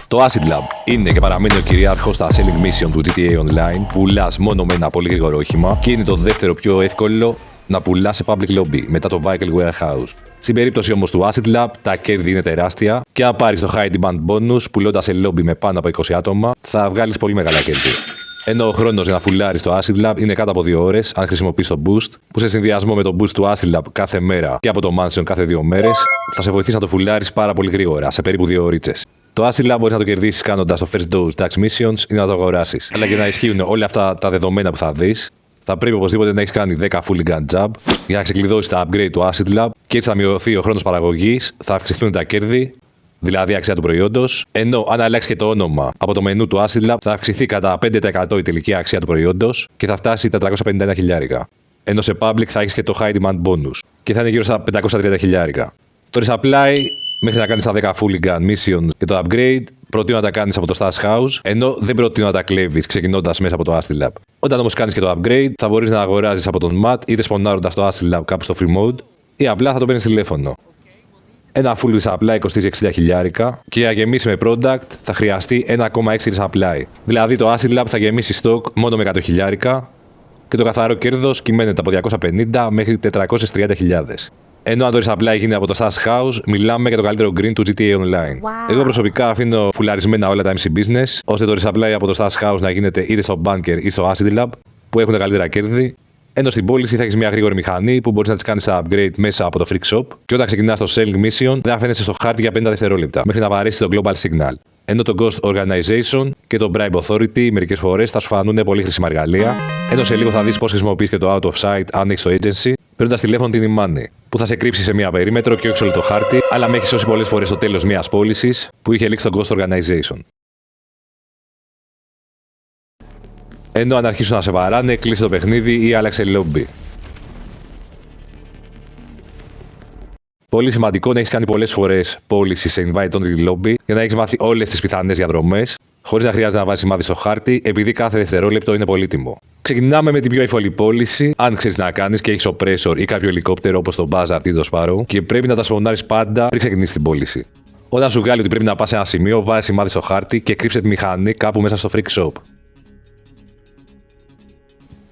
Το Acid Lab είναι και παραμένει ο κυριάρχος στα selling mission του GTA Online. Πουλάς μόνο με ένα πολύ γρήγορο όχημα και είναι το δεύτερο πιο εύκολο να πουλάς σε public lobby μετά το Vehicle Warehouse. Στην περίπτωση όμως του Acid Lab, τα κέρδη είναι τεράστια και αν πάρεις το high demand bonus πουλώντας σε lobby με πάνω από 20 άτομα, θα βγάλεις πολύ μεγάλα κέρδη. Ενώ ο χρόνος για να φουλάρεις το Acid Lab είναι κάτω από 2 ώρες, αν χρησιμοποιείς το boost, που σε συνδυασμό με το boost του Acid Lab κάθε μέρα και από το mansion κάθε 2 μέρες, θα σε βοηθήσει να το φουλάρεις πάρα πολύ γρήγορα, σε περίπου 2 ώριτσες. Το Acid Lab μπορείς να το κερδίσεις κάνοντας το first dose tax missions ή να το αγοράσεις. Αλλά για να ισχύουν όλα αυτά τα δεδομένα που θα δεις, θα πρέπει οπωσδήποτε να έχεις κάνει 10 full gun job για να ξεκλειδώσεις τα upgrade του Acid Lab και έτσι θα μειωθεί ο χρόνος παραγωγής, θα αυξηθούν τα κέρδη, δηλαδή η αξία του προϊόντος, ενώ αν αλλάξει και το όνομα από το μενού του Acid Lab θα αυξηθεί κατά 5% η τελική αξία του προϊόντος και θα φτάσει τα 351 χιλιάρικα. Ενώ σε public θα έχεις και το high demand bonus και θα είναι γύρω στα 530 χιλιάρικα. Το resupply, μέχρι να κάνεις τα 10 full gun mission και το upgrade, προτείνω να τα κάνεις από το Stash House, ενώ δεν προτείνω να τα κλέβεις ξεκινώντας μέσα από το Acid Lab. Όταν όμως κάνεις και το upgrade, θα μπορείς να αγοράζεις από τον Matt είτε σπονάροντας το Acid Lab κάπου στο free mode ή απλά θα το παίρνεις τηλέφωνο. Ένα full resupply κοστίζει 60 χιλιάρικα και για γεμίσει με product θα χρειαστεί 1,6 resupply. Δηλαδή το Acid Lab θα γεμίσει stock μόνο με 100 χιλιάρικα και το καθαρό κέρδος κυμαίνεται από 250 μέχρι 430 χιλιάδες. Ενώ αν το resupply γίνει από το Stash House, μιλάμε για το καλύτερο green του GTA Online. Wow. Εγώ προσωπικά αφήνω φουλαρισμένα όλα τα MC Business, ώστε το resupply από το Stash House να γίνεται είτε στο Bunker ή στο Acid Lab, που έχουν τα καλύτερα κέρδη. Ενώ στην πώληση θα έχεις μια γρήγορη μηχανή που μπορείς να τις κάνεις τα upgrade μέσα από το Freak Shop και όταν ξεκινάς το selling mission δεν φαίνεσαι στο χάρτη για 50 δευτερόλεπτα μέχρι να βαρέσεις το Global Signal. Ενώ το Ghost Organization και το Bribe Authority μερικές φορές θα σου φανούν πολύ χρήσιμα εργαλεία. Ενώ σε λίγο θα δεις πώς χρησιμοποιείς και το Out of Sight αν έχεις το Agency, παίρνοντας τηλέφωνο την e-money, που θα σε κρύψει σε μια περίμετρο και όχι σε όλο το χάρτη, αλλά με έχει σώσει πολλές φορές στο τέλος μιας πώλησης που είχε λήξει το Ghost Organization. Ενώ αν αρχίσουν να σε βαράνε, κλείσε το παιχνίδι ή άλλαξε lobby. Πολύ σημαντικό να έχεις κάνει πολλές φορές πώληση σε invite only lobby για να έχεις μάθει όλες τις πιθανές διαδρομές, χωρίς να χρειάζεται να βάζεις σημάδι στο χάρτη, επειδή κάθε δευτερόλεπτο είναι πολύτιμο. Ξεκινάμε με την πιο εύκολη πώληση, αν ξέρεις να κάνεις και έχεις oppressor ή κάποιο ελικόπτερο όπως το Buzzard ή το Sparrow, και πρέπει να τα σπονάρεις πάντα πριν ξεκινήσεις την πώληση. Όταν σου βγάλει ότι πρέπει να πας σε ένα σημείο, βάζεις σημάδι στο χάρτη και κρύψε τη μηχανή κάπου μέσα στο Freak Shop.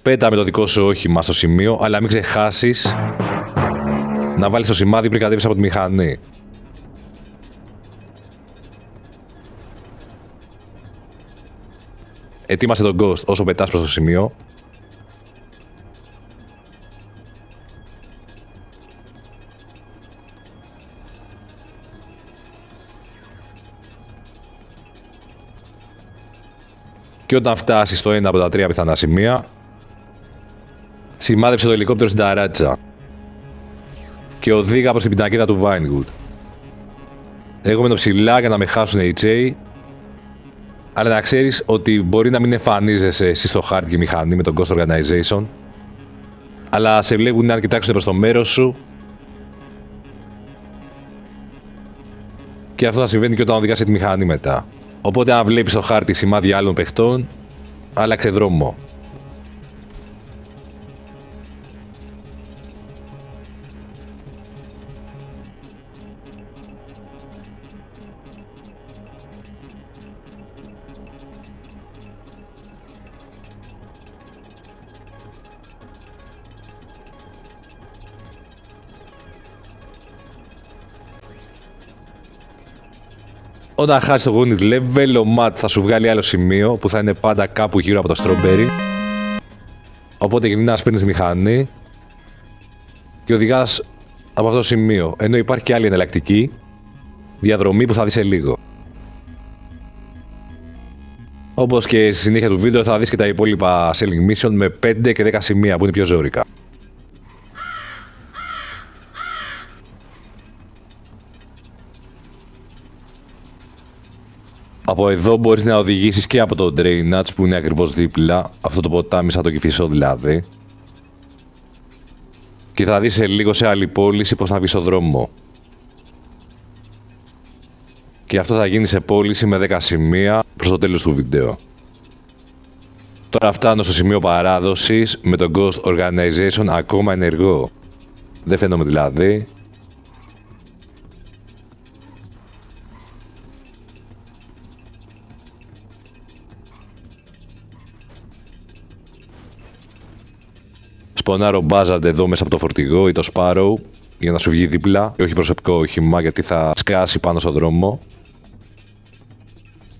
Πέτα με το δικό σου όχημα στο σημείο, αλλά μην ξεχάσεις να βάλεις το σημάδι πριν κατέβεις από τη μηχανή. Ετοίμασε τον Ghost όσο πετάς προς το σημείο. Και όταν φτάσεις στο ένα από τα 3 πιθανά σημεία, σημάδεψε το ελικόπτερο στην ταράτσα και οδήγα προς την πινακίδα του Vinewood. Εγώ μένω ψηλά για να με χάσουν οι J, αλλά να ξέρεις ότι μπορεί να μην εμφανίζεσαι εσύ στο χάρτη και η μηχανή με τον Ghost Organization, αλλά σε βλέπουν αν κοιτάξουν προς το μέρος σου και αυτό θα συμβαίνει και όταν οδηγάς τη μηχανή μετά. Οπότε αν βλέπεις στο χάρτη σημάδια άλλων παιχτών, άλλαξε δρόμο. Όταν χάσεις το Wanted level, ο Matt θα σου βγάλει άλλο σημείο που θα είναι πάντα κάπου γύρω από το Strawberry. Οπότε γυρνάς, παίρνεις μηχανή και οδηγάς από αυτό το σημείο. Ενώ υπάρχει και άλλη εναλλακτική διαδρομή που θα δεις σε λίγο. Όπως και στη συνέχεια του βίντεο θα δεις και τα υπόλοιπα selling mission με 5 και 10 σημεία που είναι πιο ζώρικα. Από εδώ μπορείς να οδηγήσεις και από το Drainage που είναι ακριβώς δίπλα, αυτό το ποτάμι σαν το Κηφισό δηλαδή. Και θα δεις σε λίγο σε άλλη πώληση πώς να βγεις στο δρόμο. Και αυτό θα γίνει σε πώληση με 10 σημεία προς το τέλος του βίντεο. Τώρα φτάνω στο σημείο παράδοσης με το Ghost Organization ακόμα ενεργό. Δεν φαίνομαι δηλαδή. σπονάρω Buzzard εδώ μέσα από το φορτηγό ή το Sparrow για να σου βγει δίπλα και όχι προσωπικό όχημα γιατί θα σκάσει πάνω στον δρόμο.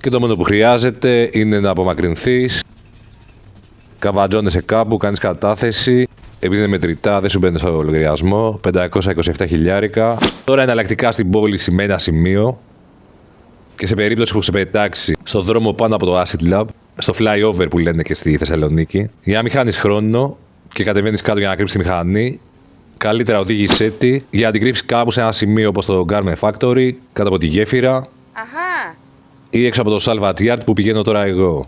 Και το μόνο που χρειάζεται είναι να απομακρυνθείς, καβατζώνεσαι κάπου, κάνεις κατάθεση. Επειδή είναι μετρητά, δεν σου μπαίνει στο λογαριασμό. 527 χιλιάρικα. Τώρα εναλλακτικά στην πώληση με ένα σημείο. Και σε περίπτωση που σε πετάξει στον δρόμο πάνω από το Acid Lab, στο flyover που λένε και στη Θεσσαλονίκη, για να μην χάνεις χρόνο και κατεβαίνεις κάτω για να κρύψεις τη μηχανή, καλύτερα οδήγησέ τη για να την κρύψεις κάπου σε ένα σημείο όπως το Garment Factory, κάτω από τη γέφυρα. Αχα. Ή έξω από το Salvage Yard που πηγαίνω τώρα εγώ.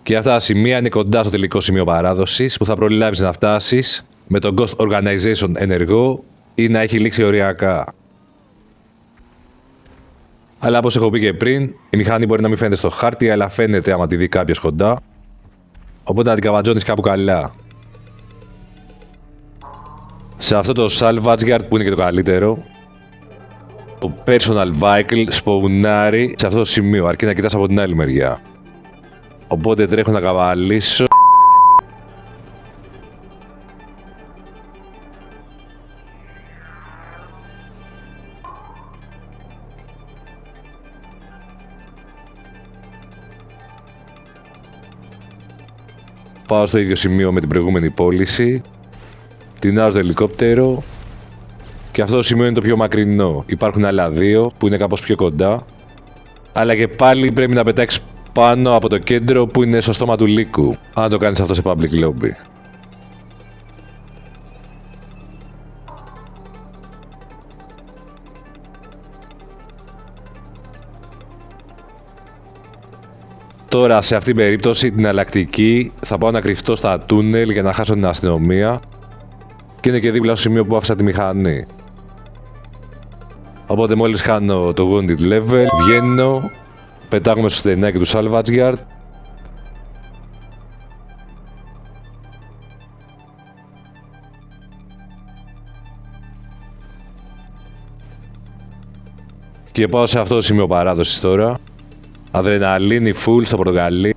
Και αυτά τα σημεία είναι κοντά στο τελικό σημείο παράδοσης που θα προλάβεις να φτάσεις με το Ghost Organization ενεργό ή να έχει λήξει οριακά. Αλλά όπως έχω πει και πριν, η μηχανή μπορεί να μην φαίνεται στο χάρτη, αλλά φαίνεται άμα τη δει κάποιος κοντά. Οπότε να την καβατζώνεις κάπου καλά. Σε αυτό το Salvage Yard που είναι και το καλύτερο, το Personal Vehicle σπονάρει σε αυτό το σημείο, αρκεί να κοιτάς από την άλλη μεριά. Οπότε τρέχω να καβαλήσω. Πάω στο ίδιο σημείο με την προηγούμενη πώληση. Τεινάω στο ελικόπτερο. Και αυτό το σημείο είναι το πιο μακρινό. Υπάρχουν άλλα δύο που είναι κάπως πιο κοντά. Αλλά και πάλι πρέπει να πετάξεις πάνω από το κέντρο που είναι στο στόμα του λύκου, αν το κάνεις αυτό σε public lobby. Τώρα σε αυτήν την περίπτωση την αλλακτική θα πάω να κρυφτώ στα τούνελ για να χάσω την αστυνομία και είναι και δίπλα στο σημείο που άφησα τη μηχανή. Οπότε μόλις χάνω το wounded level, βγαίνω, πετάγουμε στο στενάκι του Salvage Yard και πάω σε αυτό το σημείο παράδοσης τώρα. Αδρεναλίνη full στο πορτοκαλί.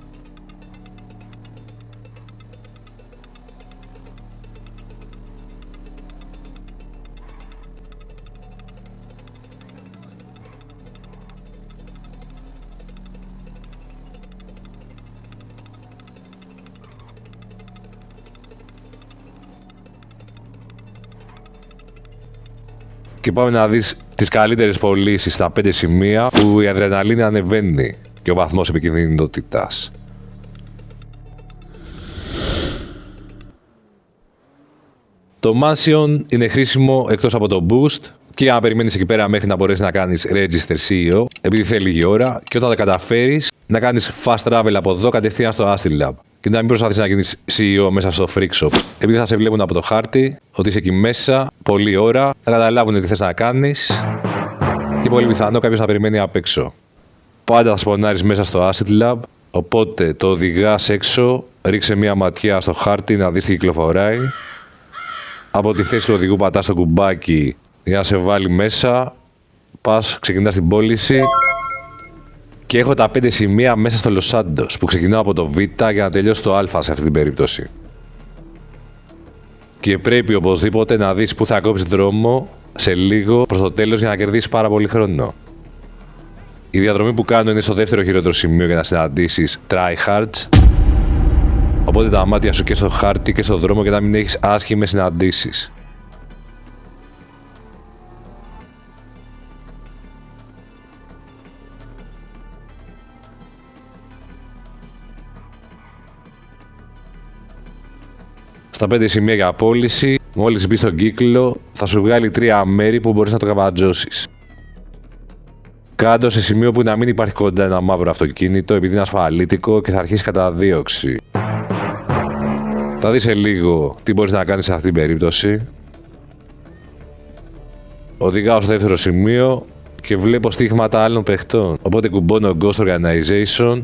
Και πάμε να δεις τις καλύτερες πωλήσεις στα 5 σημεία που η αδρεναλίνη ανεβαίνει και ο βαθμός επικινδυνότητας. Το Mansion είναι χρήσιμο εκτός από το Boost και για να περιμένεις εκεί πέρα μέχρι να μπορέσεις να κάνεις Register CEO επειδή θέλει λίγη ώρα και όταν τα καταφέρεις να κάνεις fast travel από εδώ κατευθείαν στο Acid Lab και να μην προσπαθείς να γίνεις CEO μέσα στο Freak Shop επειδή θα σε βλέπουν από το χάρτη ότι είσαι εκεί μέσα πολλή ώρα, θα καταλάβουν τι θες να κάνεις και πολύ πιθανό κάποιος να περιμένει απ' έξω. Πάντα θα σπονάρεις μέσα στο Acid Lab, οπότε το οδηγάς έξω, ρίξε μια ματιά στο χάρτη να δεις τι κυκλοφοράει. Από τη θέση του οδηγού πατάς το κουμπάκι για να σε βάλει μέσα, πας, ξεκινάς την πώληση και έχω τα 5 σημεία μέσα στο Los Santos που ξεκινάω από το Β για να τελειώσω το Α σε αυτή την περίπτωση. Και πρέπει οπωσδήποτε να δεις που θα κόψεις δρόμο σε λίγο προς το τέλος για να κερδίσεις πάρα πολύ χρόνο. Η διαδρομή που κάνω είναι στο δεύτερο χειρότερο σημείο για να συναντήσεις tryhards. Οπότε τα μάτια σου και στο χάρτη και στο δρόμο για να μην έχεις άσχημες συναντήσεις. Στα 5 σημεία για πώληση, μόλις μπεις στον κύκλο, θα σου βγάλει 3 μέρη που μπορείς να το καβατζώσεις. Κάντο σε σημείο που να μην υπάρχει κοντά ένα μαύρο αυτοκίνητο επειδή είναι ασφαλίτικο και θα αρχίσει καταδίωξη. Θα δεις σε λίγο τι μπορείς να κάνεις σε αυτήν την περίπτωση. Οδηγάω στο δεύτερο σημείο και βλέπω στίγματα άλλων παιχτών. Οπότε κουμπώνω Ghost Organization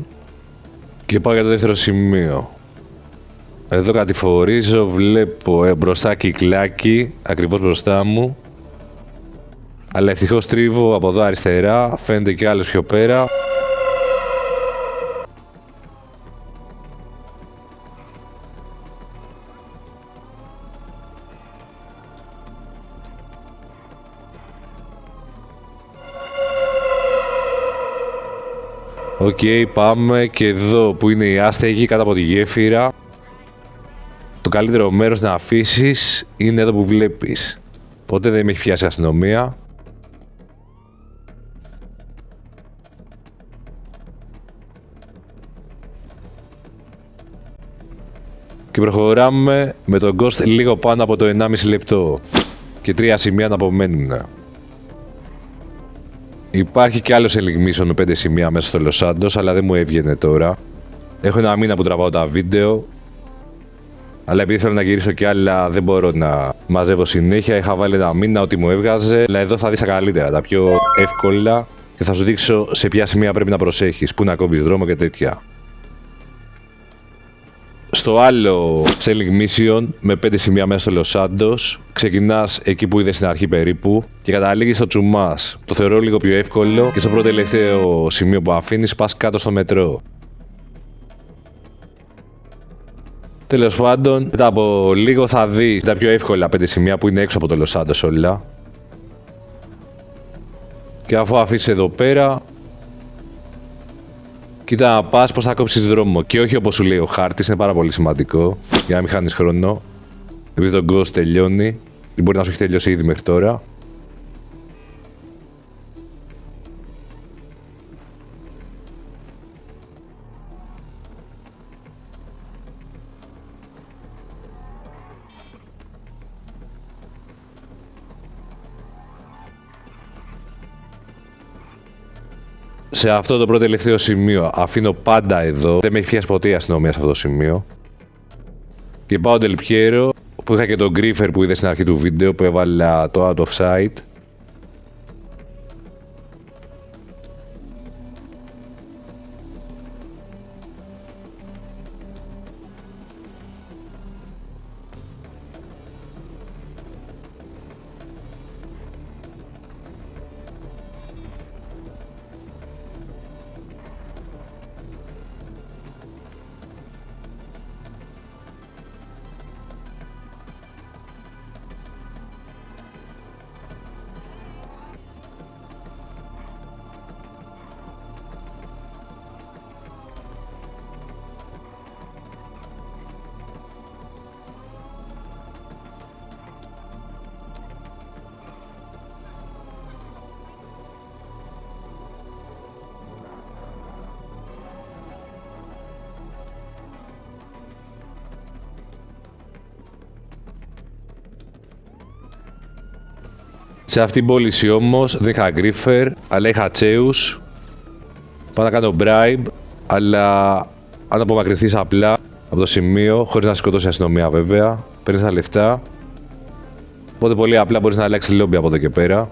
και πάω για το δεύτερο σημείο. Εδώ κατηφορίζω, βλέπω μπροστά κυκλάκι, ακριβώς μπροστά μου. Αλλά ευτυχώς τρίβω από εδώ αριστερά, φαίνεται κι άλλος πιο πέρα. Οκ, πάμε και εδώ που είναι η άστεγη κάτω από τη γέφυρα. Το καλύτερο μέρος να αφήσεις είναι εδώ που βλέπεις. Ποτέ δεν με έχει πιάσει αστυνομία. Και προχωράμε με τον Ghost λίγο πάνω από το 1,5 λεπτό. Και 3 σημεία να απομένουν. Υπάρχει κι άλλος ελιγμίσεων με 5 σημεία μέσα στο Los Santos, αλλά δεν μου έβγαινε τώρα. Έχω ένα μήνα που τραβάω τα βίντεο. Αλλά επειδή θέλω να γυρίσω κι άλλα, δεν μπορώ να μαζεύω συνέχεια. Είχα βάλει ένα μήνα ό,τι μου έβγαζε. Αλλά εδώ θα δεις τα καλύτερα, τα πιο εύκολα. Και θα σου δείξω σε ποια σημεία πρέπει να προσέχεις, πού να κόβεις δρόμο και τέτοια. Στο άλλο selling mission με 5 σημεία μέσα στο Los Santos, ξεκινάς εκεί που είδες στην αρχή περίπου και καταλήγεις στο Τσουμάς. Το θεωρώ λίγο πιο εύκολο και στο πρώτο τελευταίο σημείο που αφήνεις πας κάτω στο μετρό. Τέλος πάντων, μετά από λίγο θα δεις τα πιο εύκολα 5 σημεία που είναι έξω από το Los Santos όλα. Και αφού αφήσεις εδώ πέρα, κοίτα να πας πώς θα κόψεις δρόμο και όχι όπως σου λέει ο χάρτης, είναι πάρα πολύ σημαντικό για να μην χάνεις χρόνο. Επειδή το Ghost τελειώνει, μπορεί να σου έχει τελειώσει ήδη μέχρι τώρα. Σε αυτό το πρώτο τελευταίο σημείο αφήνω πάντα εδώ. Δεν με έχει πιάσει ποτέ η αστυνομία σε αυτό το σημείο. Και πάω Del Piero, που είχα και τον Griefer που είδε στην αρχή του βίντεο που έβαλα το out of sight. Σε αυτήν την πώληση όμως δεν είχα Griefer, αλλά είχα Zeus. Πάω να κάνω bribe, αλλά αν απομακρυνθείς απλά από το σημείο, χωρίς να σκοτώσει η αστυνομία βέβαια, παίρνεις τα λεφτά. Οπότε πολύ απλά μπορείς να αλλάξεις lobby από εδώ και πέρα.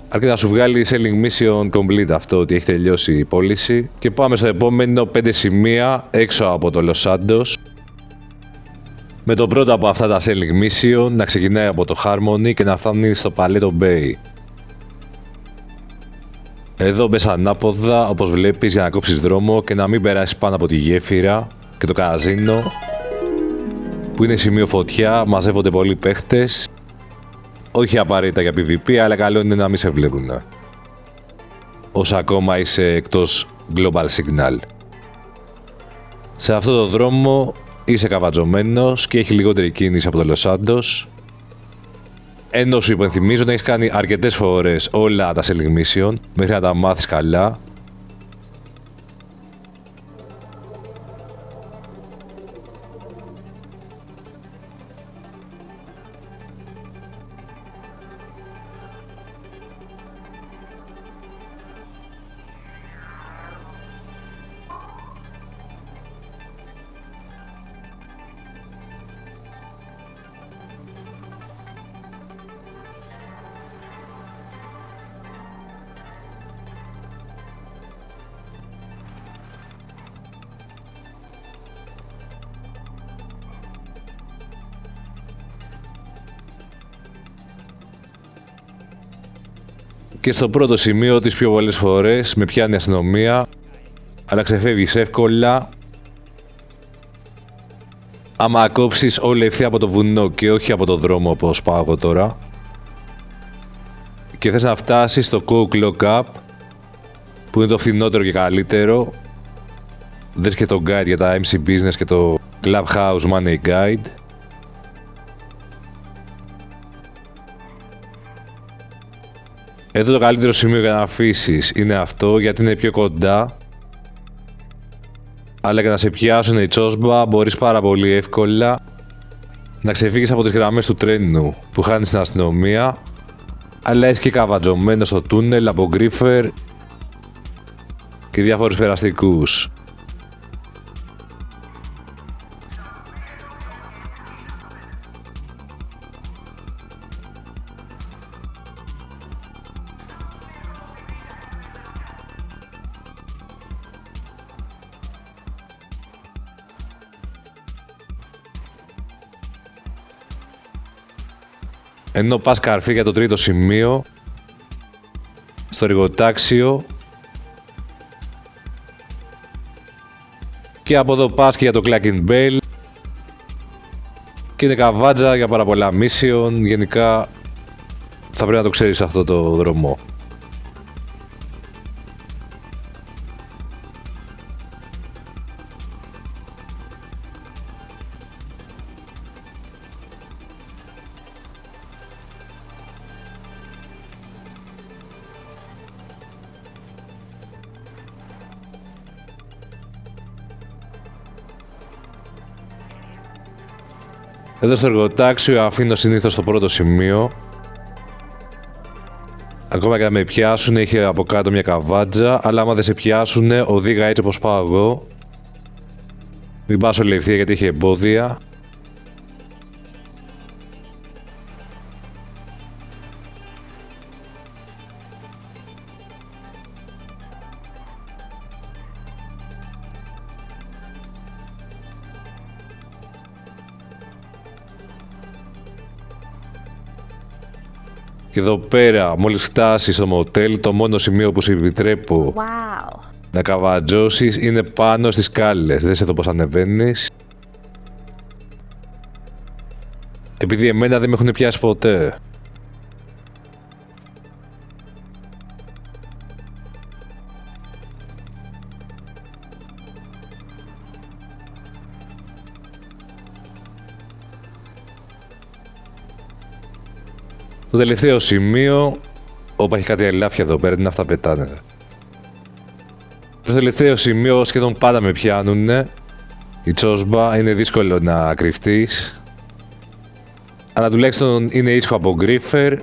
Αρκεί να σου βγάλει selling mission complete αυτό, ότι έχει τελειώσει η πώληση. Και πάμε στο επόμενο 5 σημεία έξω από το Los Santos. Με το πρώτο από αυτά τα selling mission να ξεκινάει από το Harmony και να φτάνει στο Paleto Bay. Εδώ μπες ανάποδα όπως βλέπεις για να κόψεις δρόμο και να μην περάσεις πάνω από τη γέφυρα και το καζίνο που είναι σημείο φωτιά, μαζεύονται πολλοί παίχτες. Όχι απαραίτητα για PvP, αλλά καλό είναι να μην σε βλέπουν όσο ακόμα είσαι εκτός Global Signal. Σε αυτό το δρόμο είσαι καβατζωμένος και έχει λιγότερη κίνηση από το Los Santos. Ενώ σου υπενθυμίζω να έχεις κάνει αρκετές φορές όλα τα selling mission μέχρι να τα μάθεις καλά. Και στο πρώτο σημείο τις πιο πολλές φορές με πιάνει η αστυνομία, αλλά ξεφεύγεις εύκολα άμα κόψεις όλη ευθεία από το βουνό και όχι από το δρόμο όπως πάω εγώ τώρα. Και θες να φτάσεις στο Coke Lockup, που είναι το φθηνότερο και καλύτερο. Δες και το guide για τα MC Business και το Clubhouse Money Guide. Εδώ το καλύτερο σημείο για να αφήσεις είναι αυτό, γιατί είναι πιο κοντά. Αλλά και να σε πιάσουν οι τσόσμπα μπορείς πάρα πολύ εύκολα να ξεφύγεις από τις γραμμές του τρένου που χάνεις την αστυνομία, αλλά έχεις και καβατζωμένο στο τούνελ από γκρίφερ και διάφορους περαστικούς. Ενώ πας καρφί για το τρίτο σημείο, στο εργοτάξιο, και από εδώ πας και για το Clacking Bell και είναι καβάτζα για πάρα πολλά mission. Γενικά θα πρέπει να το ξέρεις αυτό το δρόμο. Εδώ στο εργοτάξιο αφήνω συνήθως το πρώτο σημείο. Ακόμα και να με πιάσουν, έχει από κάτω μια καβάτζα, αλλά άμα δεν σε πιάσουν, οδήγα έτσι όπως πάω εγώ. Μην πας όλη ευθεία γιατί έχει εμπόδια. Και εδώ πέρα, μόλις φτάσεις στο μοτέλ, το μόνο σημείο που σου επιτρέπω να καβατζώσεις είναι πάνω στις σκάλες. Δες εδώ πως ανεβαίνεις. Επειδή εμένα δεν με έχουν πιάσει ποτέ. Το τελευταίο σημείο, όπα έχει κάτι ελάφια εδώ πέρα, είναι αυτά πετάνε. Το τελευταίο σημείο σχεδόν πάντα με πιάνουνε. Η τσόσμπα είναι δύσκολο να κρυφτείς. Αλλά τουλάχιστον είναι ήσυχο από γκρίφερ.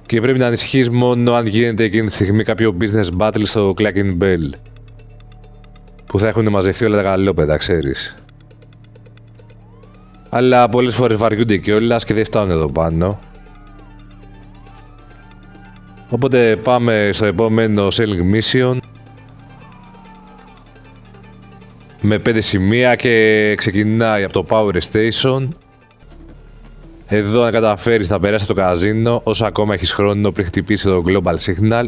Και πρέπει να ανησυχείς μόνο αν γίνεται εκείνη τη στιγμή κάποιο business battle στο Clacking Bell. Που θα έχουν μαζευτεί όλα τα καλόπεδα, ξέρεις. Αλλά πολλές φορές βαριούνται κιόλας και δεν φτάνουν εδώ πάνω. Οπότε πάμε στο επόμενο selling mission. Με 5 σημεία και ξεκινάει από το Power Station. Εδώ αν καταφέρεις να περάσεις το καζίνο, όσο ακόμα έχεις χρόνο πριν χτυπήσει το Global Signal,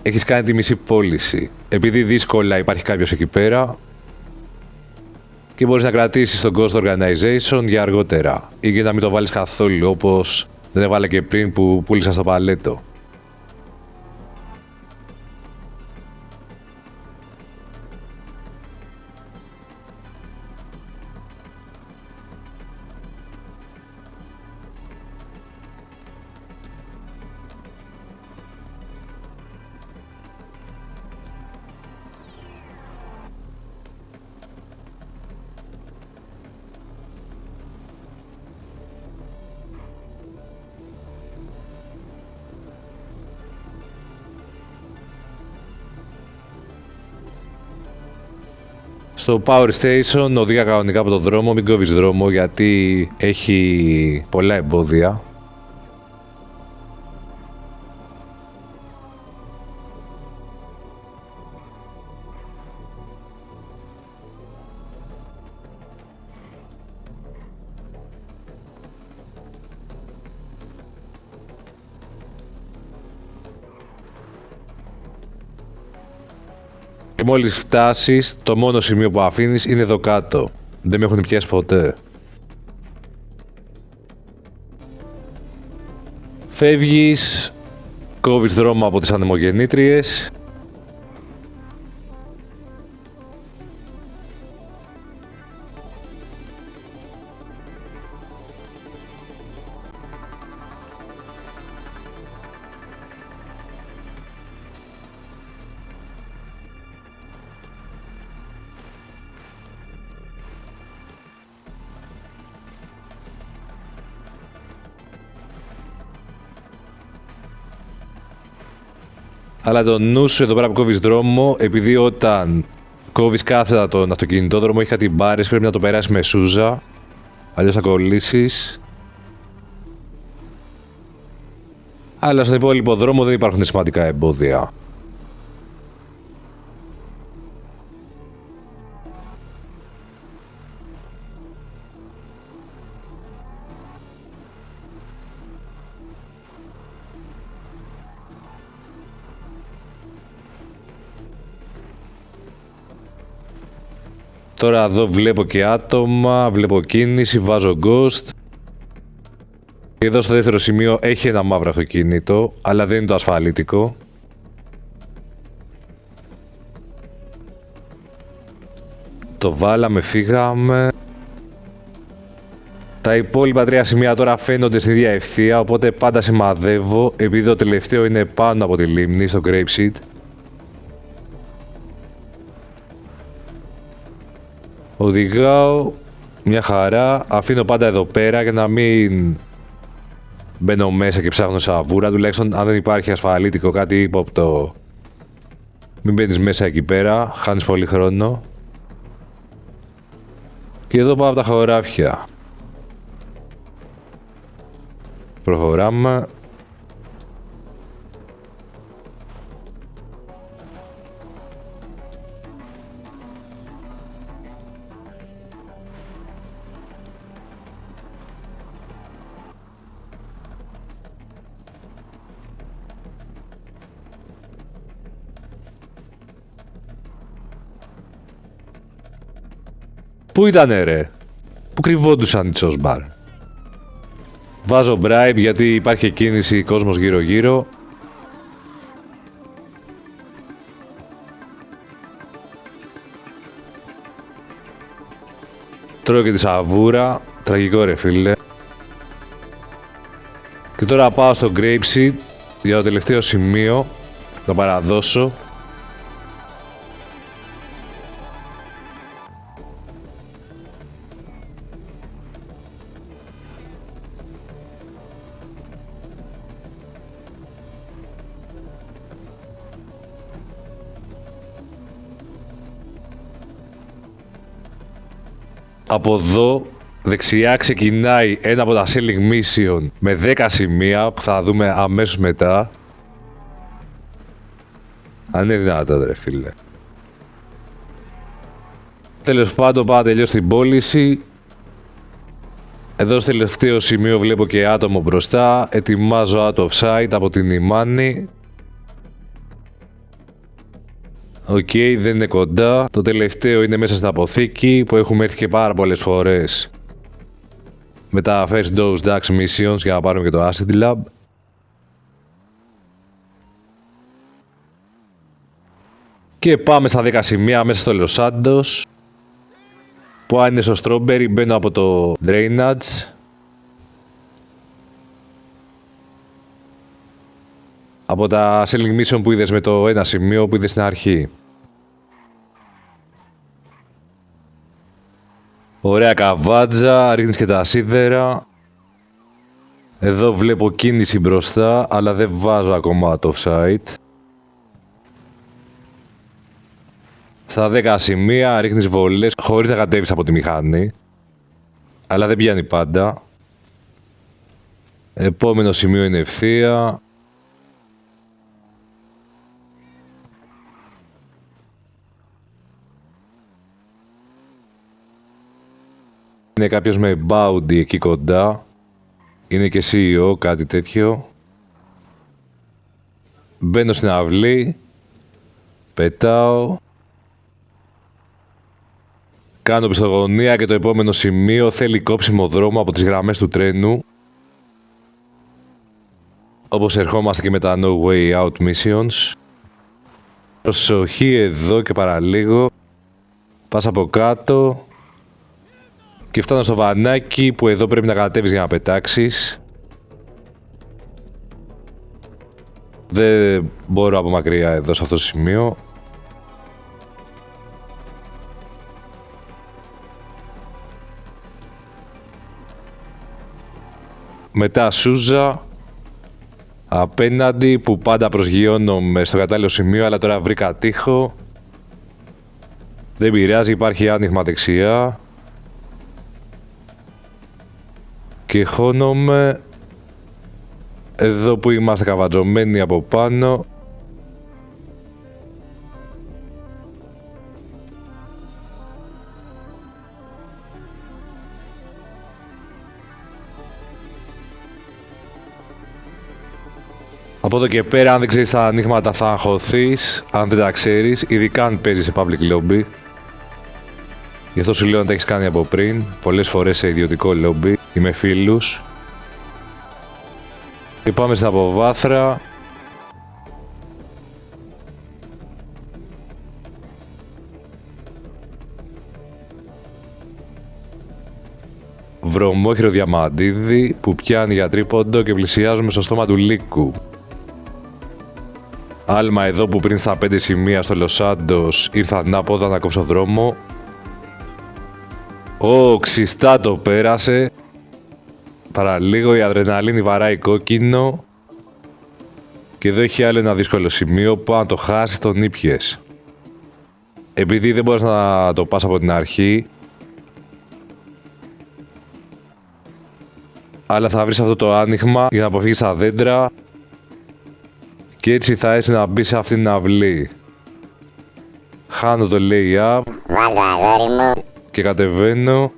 έχεις κάνει τη μισή πώληση. Επειδή δύσκολα υπάρχει κάποιος εκεί πέρα, και μπορείς να κρατήσεις τον Ghost Organization για αργότερα ή για να μην το βάλεις καθόλου, όπως δεν έβαλα και πριν που πούλησα στο παλέτο. Στο Power Station οδήγα κανονικά από το δρόμο, μην κόβεις δρόμο γιατί έχει πολλά εμπόδια. Και μόλις φτάσεις, το μόνο σημείο που αφήνεις είναι εδώ κάτω. Δεν με έχουν πιάσει ποτέ. Φεύγεις, κόβεις δρόμο από τις ανεμογεννήτριες. Αλλά το νου σου εδώ πέρα που κόβεις δρόμο, επειδή όταν κόβεις κάθετα τον αυτοκινητόδρομο έχει κάτι μπάρες, πρέπει να το περάσεις με σούζα, αλλιώς θα κολλήσεις. Αλλά στον υπόλοιπο δρόμο δεν υπάρχουν σημαντικά εμπόδια. Τώρα εδώ βλέπω και άτομα, βλέπω κίνηση, βάζω ghost. Και εδώ στο δεύτερο σημείο έχει ένα μαύρο αυτοκίνητο, αλλά δεν είναι το ασφαλίτικο. Το βάλαμε, φύγαμε. Τα υπόλοιπα τρία σημεία τώρα φαίνονται στην ίδια ευθεία, οπότε πάντα σημαδεύω, επειδή το τελευταίο είναι πάνω από τη λίμνη, στο Grapeseed. Οδηγάω μια χαρά, αφήνω πάντα εδώ πέρα για να μην μπαίνω μέσα και ψάχνω σαβούρα, τουλάχιστον αν δεν υπάρχει ασφαλίτικο, κάτι ύποπτο. Μην μπαίνεις μέσα εκεί πέρα, χάνεις πολύ χρόνο. Και εδώ πάω από τα χωράφια. Προχωράμε. Πού ήτανε ρε, πού κρυβόντουσαν οι Τσόσμπαρ. Βάζω bribe γιατί υπάρχει κίνηση, κόσμος γύρω γύρω. Τρώω και τη σαβούρα, τραγικό ρε φίλε. Και τώρα πάω στο Grapeseed για το τελευταίο σημείο, θα παραδώσω. Από εδώ δεξιά ξεκινάει ένα από τα selling mission με 10 σημεία που θα δούμε αμέσως μετά. Αν είναι δυνατόν ρε φίλε. Τέλος πάντων πάω να τελειώσω την πώληση. Εδώ στο τελευταίο σημείο βλέπω και άτομο μπροστά. Ετοιμάζω out of sight από την Ιμάνη. Οκ, δεν είναι κοντά. Το τελευταίο είναι μέσα στην αποθήκη που έχουμε έρθει και πάρα πολλές φορές με τα first dose DAX missions για να πάρουμε και το Acid Lab. Και πάμε στα 10 σημεία μέσα στο Los Santos, που αν είναι στο Strawberry μπαίνω από το Drainage. Από τα selling mission που είδες με το ένα σημείο που είδες στην αρχή. Ωραία καβάτζα, ρίχνεις και τα σίδερα. Εδώ βλέπω κίνηση μπροστά, αλλά δεν βάζω ακόμα το offside. Στα 10 σημεία ρίχνεις βολές χωρίς να κατέβεις από τη μηχανή. Αλλά δεν πιάνει πάντα. Επόμενο σημείο είναι ευθεία. Είναι κάποιος με bounty εκεί κοντά. Είναι και CEO, κάτι τέτοιο. Μπαίνω στην αυλή. Πετάω. Κάνω πιστογωνία και το επόμενο σημείο θέλει κόψιμο δρόμο από τις γραμμές του τρένου. Όπως ερχόμαστε και με τα No Way Out Missions. Προσοχή εδώ και παραλίγο. Πας από κάτω. Και φτάνω στο βανάκι που εδώ πρέπει να κατέβεις για να πετάξεις. Δεν μπορώ από μακριά εδώ σε αυτό το σημείο. Μετά Σούζα. Απέναντι που πάντα προσγειώνομαι στο κατάλληλο σημείο, αλλά τώρα βρήκα τείχο. Δεν πειράζει, υπάρχει άνοιγμα δεξιά. Και χώνομαι εδώ που είμαστε καβατζωμένοι από πάνω. Από εδώ και πέρα, αν δεν ξέρεις τα ανοίγματα θα αγχωθείς, αν δεν τα ξέρεις, ειδικά αν παίζεις σε public lobby. Γι' αυτό σου λέω να τα έχεις κάνει από πριν, πολλές φορές σε ιδιωτικό lobby ή με φίλους. Και πάμε στην αποβάθρα. Βρωμόχυρο διαμαντίδι που πιάνει για τρίποντο και πλησιάζουμε στο στόμα του λύκου. Άλμα εδώ που πριν στα 5 σημεία στο Λος-Σάντος ήρθα ανάποδα να κόψω δρόμο. Ξιστά το πέρασε. Παραλίγο η αδρεναλίνη βαράει κόκκινο. Και εδώ έχει άλλο ένα δύσκολο σημείο που αν το χάσει τον ήπιες. Επειδή δεν μπορείς να το πας από την αρχή, αλλά θα βρεις αυτό το άνοιγμα για να αποφύγεις τα δέντρα. Και έτσι θα έρθει να μπει σε αυτήν την αυλή. Χάνω το lay-up και κατεβαίνω.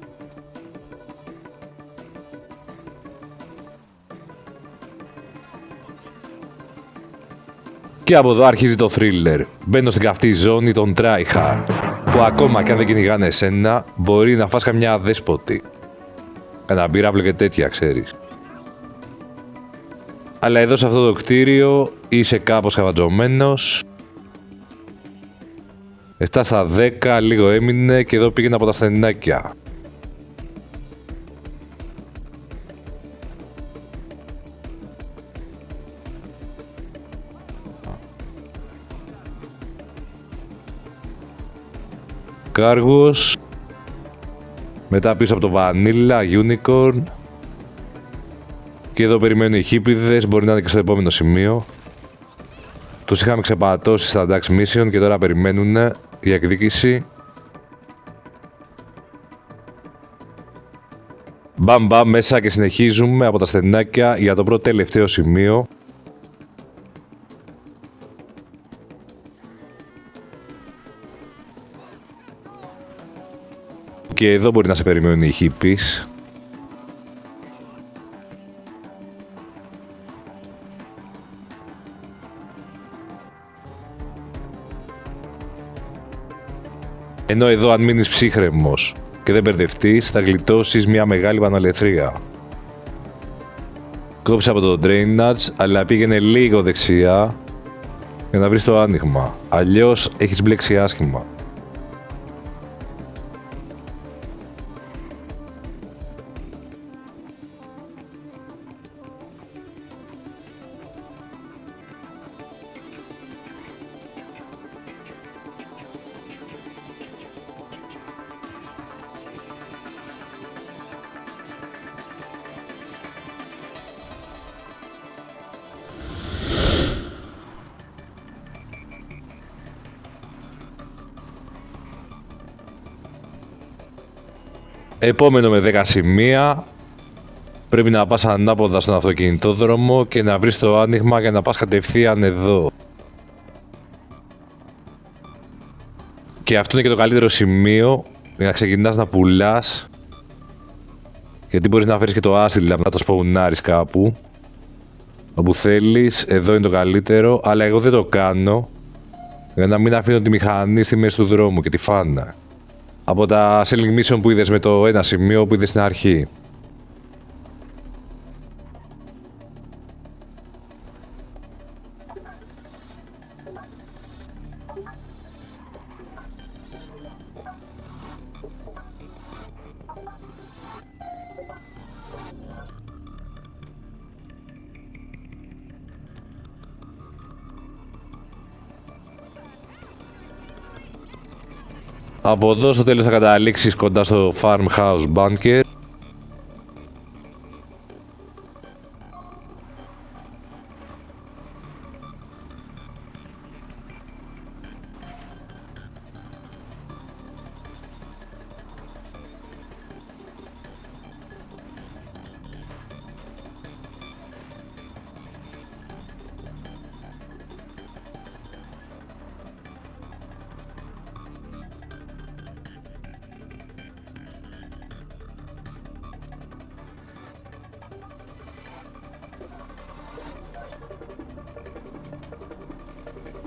Και από εδώ αρχίζει το thriller. Μπαίνω στην καυτή ζώνη των tryhard, που ακόμα και αν δεν κυνηγάνε εσένα, μπορεί να φας καμιά αδέσποτη. Κανένα μπύραυλο και τέτοια, ξέρεις. Αλλά εδώ σε αυτό το κτίριο είσαι κάπως καβατζωμένος. 7 στα 10, λίγο έμεινε και εδώ πήγαινα από τα στενάκια. Κάργος. Μετά πίσω από το Vanilla, Unicorn. Και εδώ περιμένουν οι χίπηδες, μπορεί να είναι και στο επόμενο σημείο. Τους είχαμε ξεπατώσει στα Dax Mission και τώρα περιμένουν η εκδίκηση. Μπαμ μπαμ μέσα και συνεχίζουμε από τα στενάκια για το πρώτο τελευταίο σημείο. Και εδώ μπορεί να σε περιμένουν οι hippies. Ενώ εδώ αν μείνεις ψύχρεμος και δεν μπερδευτείς, θα γλιτώσεις μια μεγάλη παναλεθρία. Κόψε από το drainage, αλλά πήγαινε λίγο δεξιά για να βρεις το άνοιγμα. Αλλιώς έχεις μπλέξει άσχημα. Επόμενο με 10 σημεία. Πρέπει να πας ανάποδα στον αυτοκινητόδρομο και να βρεις το άνοιγμα για να πας κατευθείαν εδώ. Και αυτό είναι και το καλύτερο σημείο για να ξεκινάς να πουλάς. Γιατί μπορείς να φέρεις και το άσυλα να το σπαουνάρεις κάπου. Όπου θέλεις, εδώ είναι το καλύτερο, αλλά εγώ δεν το κάνω. Για να μην αφήνω τη μηχανή στη μέση του δρόμου και τη φάνα. Από τα selling mission που είδες με το ένα σημείο που είδες στην αρχή. Από εδώ στο τέλος θα καταλήξεις κοντά στο Farmhouse Bunker.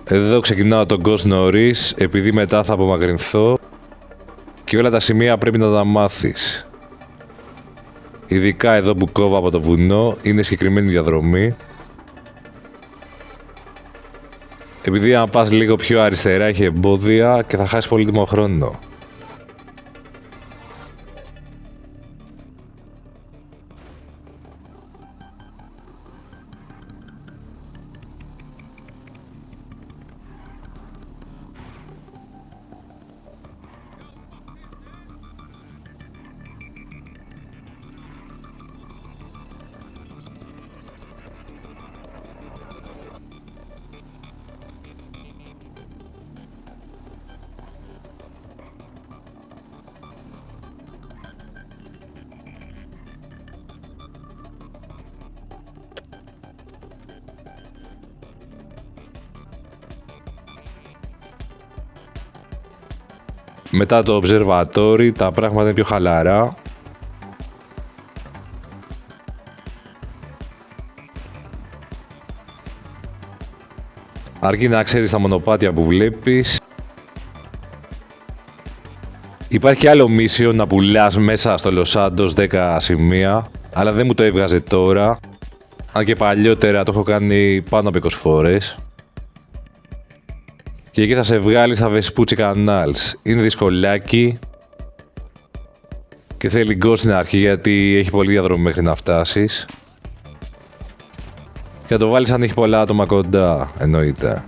Εδώ ξεκινάω τον Ghost νωρίς, επειδή μετά θα απομακρυνθώ και όλα τα σημεία πρέπει να τα μάθεις. Ειδικά εδώ που κόβω από το βουνό, είναι συγκεκριμένη διαδρομή. Επειδή αν πας λίγο πιο αριστερά έχει εμπόδια και θα χάσεις πολύτιμο χρόνο. Μετά το observatory τα πράγματα είναι πιο χαλαρά. Αρκεί να ξέρεις τα μονοπάτια που βλέπεις. Υπάρχει και άλλο mission να πουλάς μέσα στο Los Santos 10 σημεία, αλλά δεν μου το έβγαζε τώρα. Αν και παλιότερα το έχω κάνει πάνω από 20 φορές. Και εκεί θα σε βγάλει στα Vespucci Canals. Είναι δυσκολάκι και θέλει go στην αρχή γιατί έχει πολλή διαδρομή μέχρι να φτάσεις. Και να το βάλεις αν έχει πολλά άτομα κοντά, εννοείται.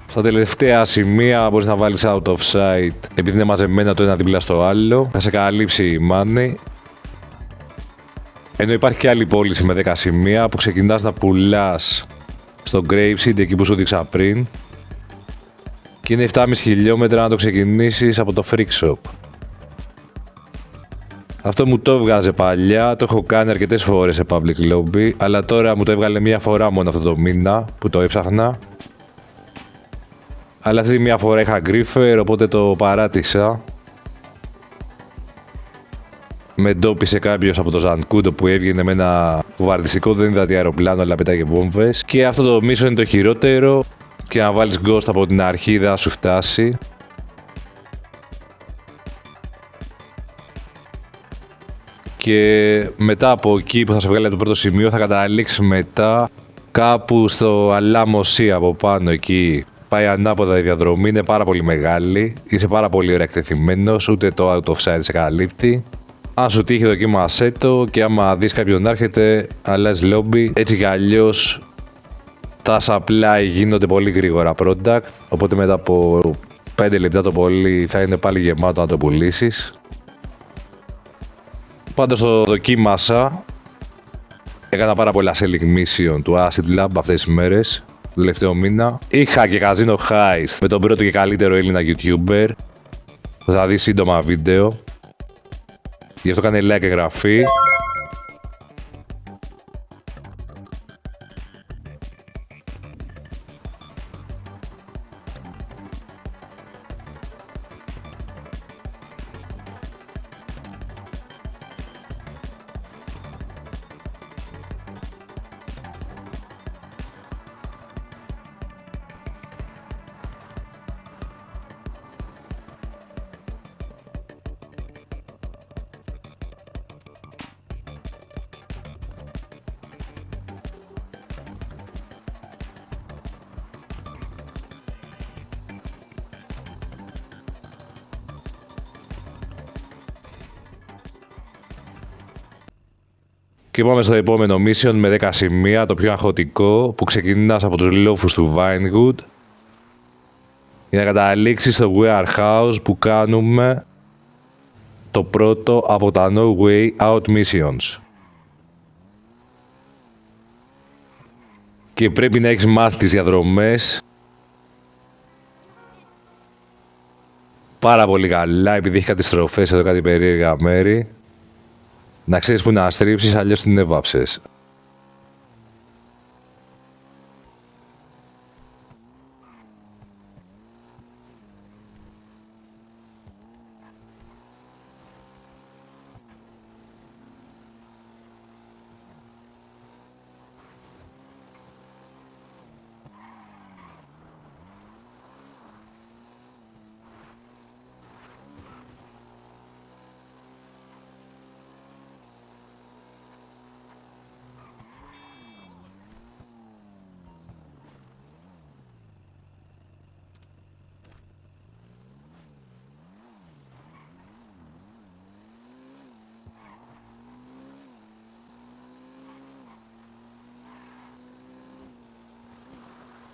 Στα τελευταία σημεία μπορείς να βάλεις out of sight, επειδή είναι μαζεμένα το ένα δίπλα στο άλλο. Θα σε καλύψει η μάνη. Ενώ υπάρχει και άλλη πώληση με 10 σημεία που ξεκινάς να πουλάς στο Graveseed, εκεί που σου δείξα πριν. Και είναι 7,5 χιλιόμετρα να το ξεκινήσεις από το Freak Shop. Αυτό μου το έβγαζε παλιά, το έχω κάνει αρκετές φορές σε public lobby, αλλά τώρα μου το έβγαλε μία φορά μόνο αυτό το μήνα που το έψαχνα. Αλλά αυτή μία φορά είχα griefer, οπότε το παράτησα. Με ντόπισε κάποιος από το Zancudo που έβγαινε με ένα βομβαρδιστικό, δεν είδα τι αεροπλάνο, αλλά πετάγε βόμβες. Και αυτό το mission είναι το χειρότερο, και να βάλεις ghost από την αρχή δεν θα σου φτάσει. Και μετά από εκεί που θα σε βγάλει από το πρώτο σημείο θα καταλήξεις μετά κάπου στο Alamo από πάνω εκεί. Πάει ανάποδα η διαδρομή, είναι πάρα πολύ μεγάλη, είσαι πάρα πολύ ωραία εκτεθειμένος, ούτε το out of sight σε καλύπτει. Αν σου τύχει δοκίμασέ το και άμα δεις κάποιον να έρχεται, αλλάζει lobby. Έτσι κι αλλιώς τα supply γίνονται πολύ γρήγορα product, οπότε μετά από 5 λεπτά το πολύ θα είναι πάλι γεμάτο να το πουλήσεις. Πάντως το δοκίμασα. Έκανα πάρα πολλά selling mission του Acid Lab αυτές τις μέρες, το τελευταίο μήνα. Είχα και Casino Heist με τον πρώτο και καλύτερο Έλληνα YouTuber. Θα δεις σύντομα βίντεο. Γι' αυτό κάνε like και εγγραφή. Και πάμε στο επόμενο mission με 10 σημεία, το πιο αγχωτικό, που ξεκινάς από τους λόφους του Vinewood για να καταλήξεις στο warehouse που κάνουμε το πρώτο από τα No Way Out missions. Και πρέπει να έχεις μάθει τις διαδρομές πάρα πολύ καλά, επειδή έχει κάτι στροφές εδώ, κάτι περίεργα μέρη. Να ξέρεις που να στρίψεις, αλλιώς την έβαψες.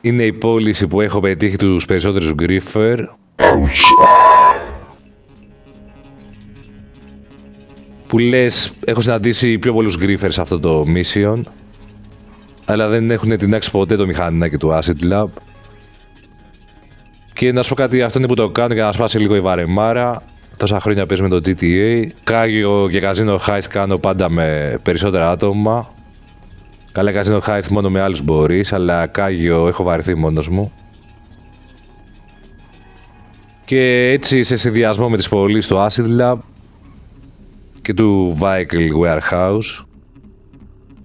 Είναι η πώληση που έχω πετύχει τους περισσότερους γκρίφερ. Που λες, έχω συναντήσει πιο πολλούς γκρίφερ σε αυτό το mission, αλλά δεν έχουν τεινάξει ποτέ το μηχανάκι του Acid Lab. Και να σου πω κάτι, αυτό είναι που το κάνω για να σπάσει λίγο η βαρεμάρα. Τόσα χρόνια παίζω με το GTA. Κάγιο και καζίνο heist κάνω πάντα με περισσότερα άτομα. Καλά, καζίνο heist μόνο με άλλους μπορείς, αλλά κάγιο έχω βαρεθεί μόνος μου. Και έτσι σε συνδυασμό με τις πωλήσεις του Acid Lab και του Vehicle Warehouse,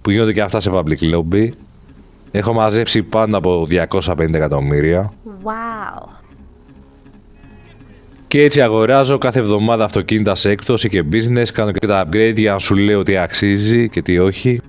που γίνονται και αυτά σε public lobby, έχω μαζέψει πάνω από 250 εκατομμύρια. Wow. Και έτσι αγοράζω κάθε εβδομάδα αυτοκίνητα σε έκπτωση και business, κάνω και τα upgrade για να σου λέω τι αξίζει και τι όχι.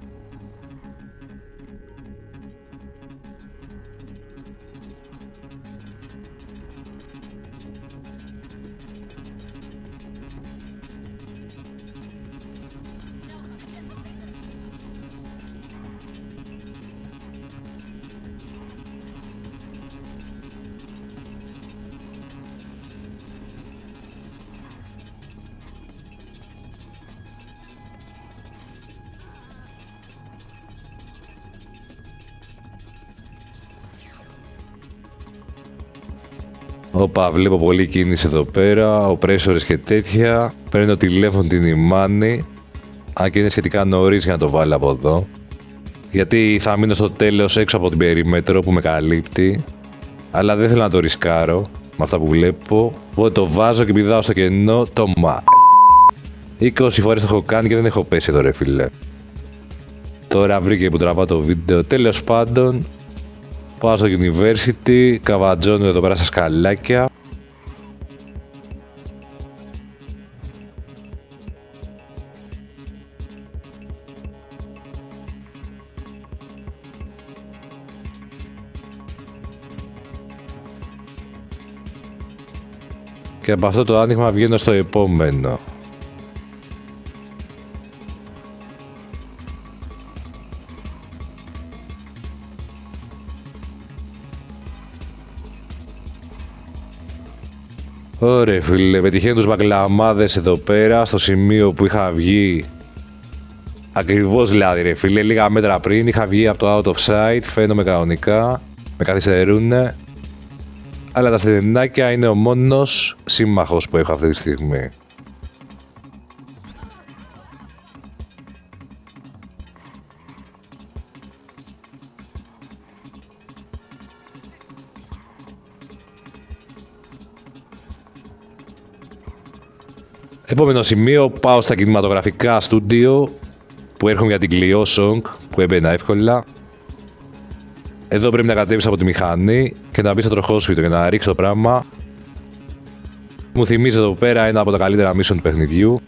Όπα, βλέπω πολλή κίνηση εδώ πέρα, οπρέσορες και τέτοια. Παίρνω τηλέφωνο την Ημάνη, αν και είναι σχετικά νωρίς για να το βάλω από εδώ. Γιατί θα μείνω στο τέλος έξω από την περίμετρο που με καλύπτει. Αλλά δεν θέλω να το ρισκάρω με αυτά που βλέπω. Οπότε το βάζω και πηδάω στο κενό το 20 φορές το έχω κάνει και δεν έχω πέσει εδώ ρε φίλε. Τώρα βρήκε που τραβάω το βίντεο. Τέλος πάντων, πάω στο University, καβατζώνω εδώ πέρα στα σκαλάκια. Και από αυτό το άνοιγμα βγαίνω στο επόμενο. Ωραία φίλε, πετυχαίνω τους μπαγκλαμάδες εδώ πέρα, στο σημείο που είχα βγει. Ακριβώς δηλαδή ρε φίλε, λίγα μέτρα πριν είχα βγει από το out of sight, φαίνομαι κανονικά, με καθυστερούνε. Αλλά τα στενάκια είναι ο μόνος σύμμαχος που έχω αυτή τη στιγμή. Επόμενο σημείο, πάω στα κινηματογραφικά στούντιο που έρχομαι για την Clio Song που έμπαινα εύκολα. Εδώ πρέπει να κατέβεις από τη μηχανή και να μπεις στο τροχόσφυτο για να ρίξεις το πράγμα. Μου θυμίζει εδώ πέρα ένα από τα καλύτερα mission του παιχνιδιού,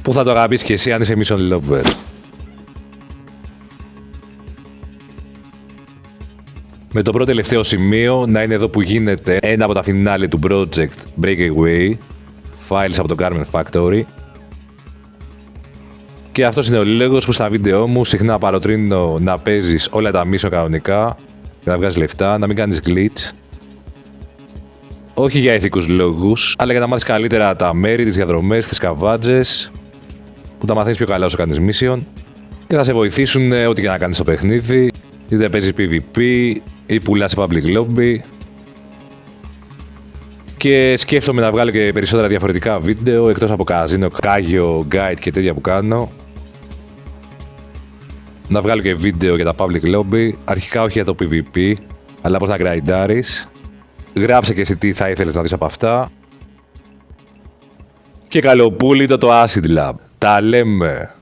που θα το αγαπήσεις και εσύ αν είσαι mission lover. Με το πρώτο τελευταίο σημείο να είναι εδώ που γίνεται ένα από τα φινάλε του project Breakaway. files από το Garment Factory. Και αυτός είναι ο λόγος που στα βίντεο μου συχνά παροτρύνω να παίζεις όλα τα mission κανονικά, για να βγάζεις λεφτά, να μην κάνεις glitch. Όχι για ηθικούς λόγους, αλλά για να μάθεις καλύτερα τα μέρη, τις διαδρομές, τις καβάτζες, που τα μαθαίνεις πιο καλά όσο κάνεις mission και θα σε βοηθήσουν ό,τι και να κάνεις στο παιχνίδι, είτε παίζεις PvP ή πουλάς σε public lobby. Και σκέφτομαι να βγάλω και περισσότερα διαφορετικά βίντεο εκτός από καζίνο, κάγιο, guide και τέτοια που κάνω. Να βγάλω και βίντεο για τα public lobby, αρχικά όχι για το PvP, αλλά πώς να grindάρεις. Γράψε και εσύ τι θα ήθελες να δεις από αυτά. Και καλοπούλητο το Acid Lab. Τα λέμε!